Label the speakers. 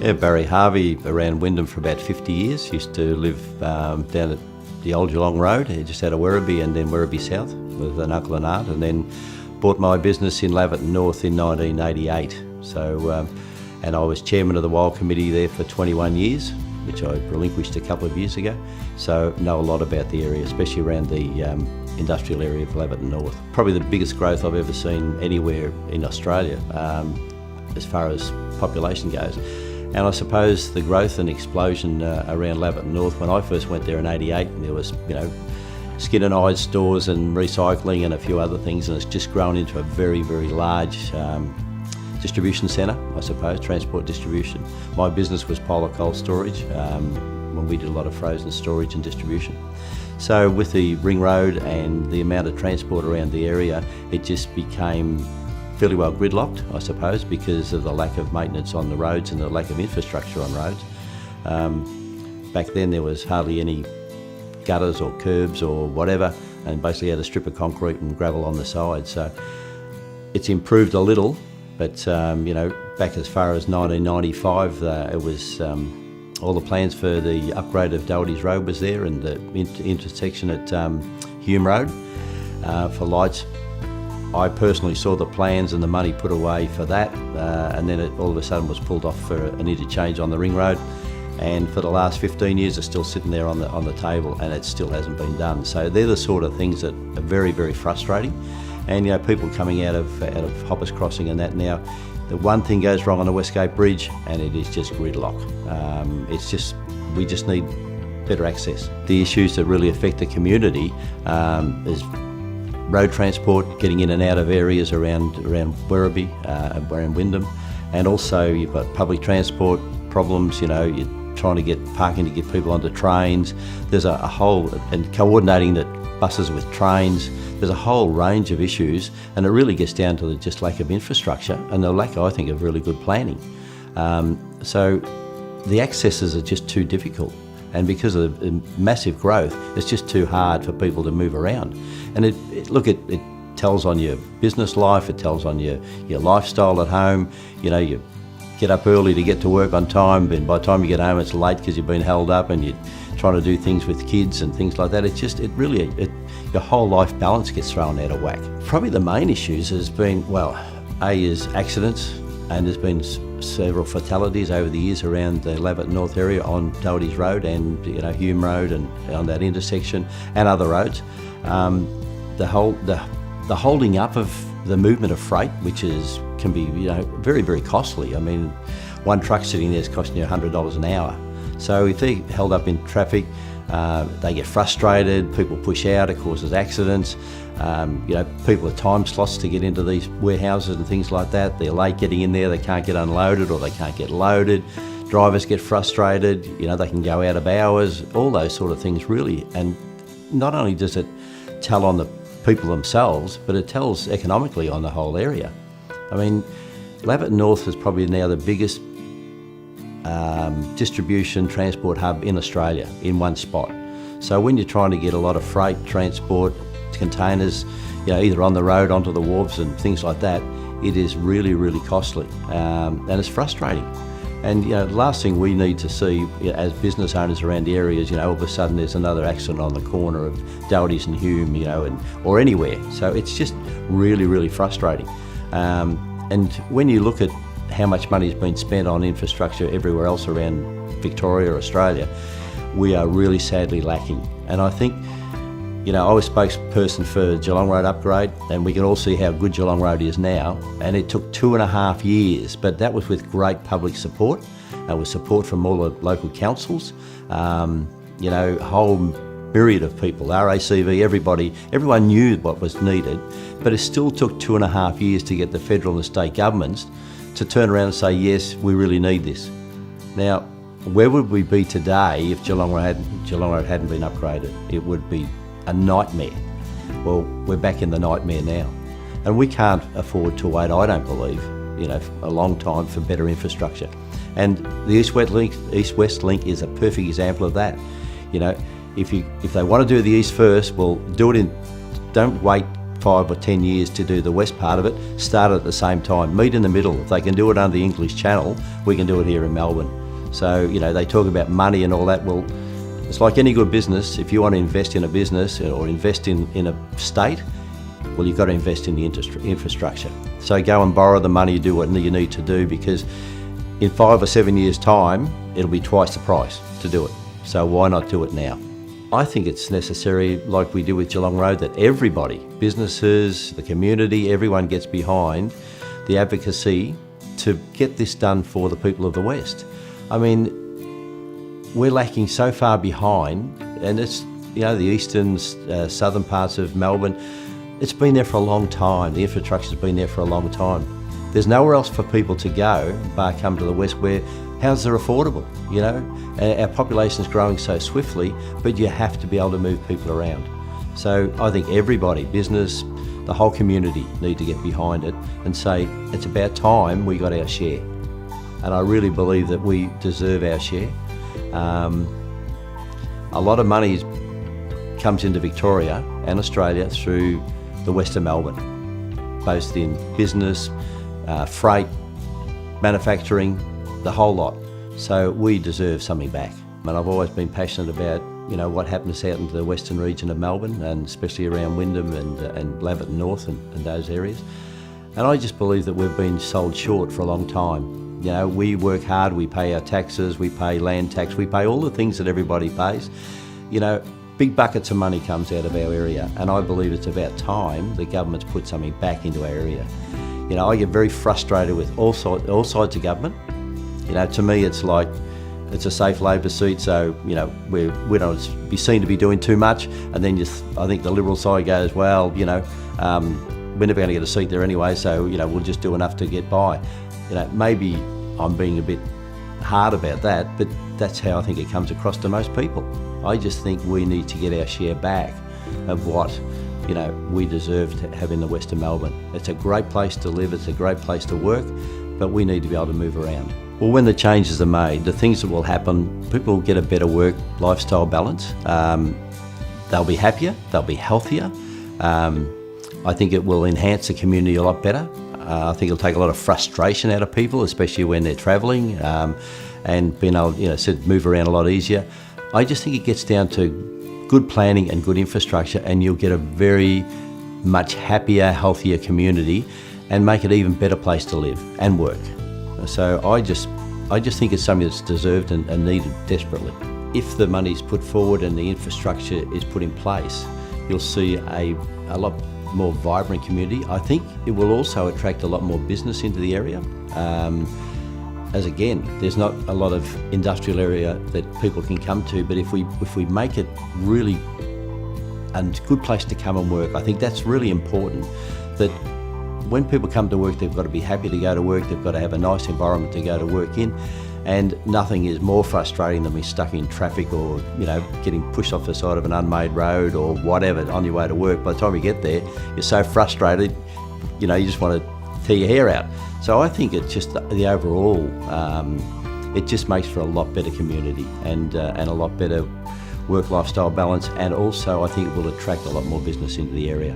Speaker 1: Yeah, Barry. Harvey around Wyndham for about 50 years. Used to live down at the old Geelong Road, just out of Werribee, and then Werribee South with an uncle and aunt, and then bought my business in Laverton North in 1988. So, and I was chairman of the Wild Committee there for 21 years, which I relinquished a couple of years ago. So know a lot about the area, especially around the industrial area of Laverton North. Probably the biggest growth I've ever seen anywhere in Australia as far as population goes. And I suppose the growth and explosion around Laverton North, when I first went there in '88, there was, skin and eyes stores and recycling and a few other things, and it's just grown into a very, very large distribution centre, I suppose, transport distribution. My business was Polar Cold Storage, when we did a lot of frozen storage and distribution. So with the ring road and the amount of transport around the area, it just became fairly well gridlocked, I suppose, because of the lack of maintenance on the roads and the lack of infrastructure on roads. Back then there was hardly any gutters or curbs or whatever, and basically had a strip of concrete and gravel on the side. So it's improved a little, but back as far as 1995, it was all the plans for the upgrade of Doherty's Road was there, and the intersection at Hume Road for lights. I personally saw the plans and the money put away for that, and then it all of a sudden was pulled off for an interchange on the ring road. And for the last 15 years, it's still sitting there on the table, and it still hasn't been done. So they're the sort of things that are very, very frustrating. And people coming out of Hoppers Crossing and that now, the one thing goes wrong on the Westgate Bridge, and it is just gridlock. We just need better access. The issues that really affect the community is road transport, getting in and out of areas around Werribee, around Wyndham, and also you've got public transport problems. You're trying to get parking to get people onto trains. There's a whole, and coordinating the buses with trains. There's a whole range of issues, and it really gets down to the just lack of infrastructure and the lack, I think, of really good planning. So the accesses are just too difficult, and because of the massive growth, it's just too hard for people to move around. And it tells on your business life, it tells on your lifestyle at home. You get up early to get to work on time, and by the time you get home it's late because you've been held up and you're trying to do things with kids and things like that. Your whole life balance gets thrown out of whack. Probably the main issues has been, is accidents, and there's been several fatalities over the years around the Laverton North area on Doherty's Road and Hume Road and on that intersection and other roads. The holding up of the movement of freight, which can be very, very costly. I mean, one truck sitting there is costing you $100 an hour. So if they're held up in traffic, they get frustrated, people push out, it causes accidents. People have time slots to get into these warehouses and things like that. They're late getting in there, they can't get unloaded or they can't get loaded. Drivers get frustrated, they can go out of hours, all those sort of things really. And not only does it tell on the people themselves, but it tells economically on the whole area. I mean, Laverton North is probably now the biggest distribution transport hub in Australia in one spot. So when you're trying to get a lot of freight transport, containers, either on the road, onto the wharves and things like that, it is really, really costly, and it's frustrating. And the last thing we need to see as business owners around the area is, all of a sudden there's another accident on the corner of Doherty's and Hume, or anywhere. So it's just really, really frustrating. And when you look at how much money has been spent on infrastructure everywhere else around Victoria or Australia, we are really sadly lacking. And I think, I was spokesperson for Geelong Road upgrade, and we can all see how good Geelong Road is now. And it took 2.5 years, but that was with great public support, with support from all the local councils, a whole myriad of people, RACV, everyone knew what was needed, but it still took 2.5 years to get the federal and state governments to turn around and say, yes, we really need this. Now, where would we be today if Geelong Road hadn't been upgraded? It would be a nightmare. Well, we're back in the nightmare now. And we can't afford to wait, I don't believe, a long time for better infrastructure. And the East-West link is a perfect example of that. If they want to do the East first, well, do it don't wait 5 or 10 years to do the west part of it, start at the same time, meet in the middle. If they can do it under the English Channel, we can do it here in Melbourne. So, you know, they talk about money and all that. Well, it's like any good business. If you want to invest in a business or invest in a state, well, you've got to invest in the infrastructure. So go and borrow the money, do what you need to do, because in 5 or 7 years' time, it'll be twice the price to do it. So why not do it now? I think it's necessary, like we do with Geelong Road, that everybody, businesses, the community, everyone gets behind the advocacy to get this done for the people of the West. I mean, we're lacking so far behind, and it's, you know, the eastern, southern parts of Melbourne, it's been there for a long time. The infrastructure's been there for a long time. There's nowhere else for people to go but come to the West where houses are affordable, you know. Our population's growing so swiftly, but you have to be able to move people around. So I think everybody, business, the whole community need to get behind it and say, it's about time we got our share. And I really believe that we deserve our share. A lot of money comes into Victoria and Australia through the west of Melbourne, both in business, freight, manufacturing, the whole lot. So we deserve something back. And I've always been passionate about, you know, what happens out into the western region of Melbourne, and especially around Wyndham and Laverton North and those areas. And I just believe that we've been sold short for a long time. You know, we work hard, we pay our taxes, we pay land tax, we pay all the things that everybody pays. You know, big buckets of money comes out of our area, and I believe it's about time the government's put something back into our area. You know, I get very frustrated with all sides of government. You know, to me it's like, it's a safe Labor seat, so, you know, we don't be seen to be doing too much, and then I think the Liberal side goes, well, you know, we're never going to get a seat there anyway, so, you know, we'll just do enough to get by. You know, maybe I'm being a bit hard about that, but that's how I think it comes across to most people. I just think we need to get our share back of what, you know, we deserve to have in the west of Melbourne. It's a great place to live, it's a great place to work, but we need to be able to move around. Well, when the changes are made, the things that will happen, people will get a better work-lifestyle balance. They'll be happier, they'll be healthier. I think it will enhance the community a lot better. I think it'll take a lot of frustration out of people, especially when they're travelling, and being able, you know, to move around a lot easier. I just think it gets down to good planning and good infrastructure, and you'll get a very much happier, healthier community, and make it an even better place to live and work. So I just think it's something that's deserved and needed desperately. If the money's put forward and the infrastructure is put in place, you'll see a lot more vibrant community. I think it will also attract a lot more business into the area. As again, there's not a lot of industrial area that people can come to, but if we make it really a good place to come and work, I think that's really important. That when people come to work, they've got to be happy to go to work, they've got to have a nice environment to go to work in, and nothing is more frustrating than being stuck in traffic or, you know, getting pushed off the side of an unmade road or whatever on your way to work. By the time you get there, you're so frustrated, you know, you just want to tear your hair out. So I think it's just the overall, it just makes for a lot better community and a lot better work-lifestyle balance, and also I think it will attract a lot more business into the area.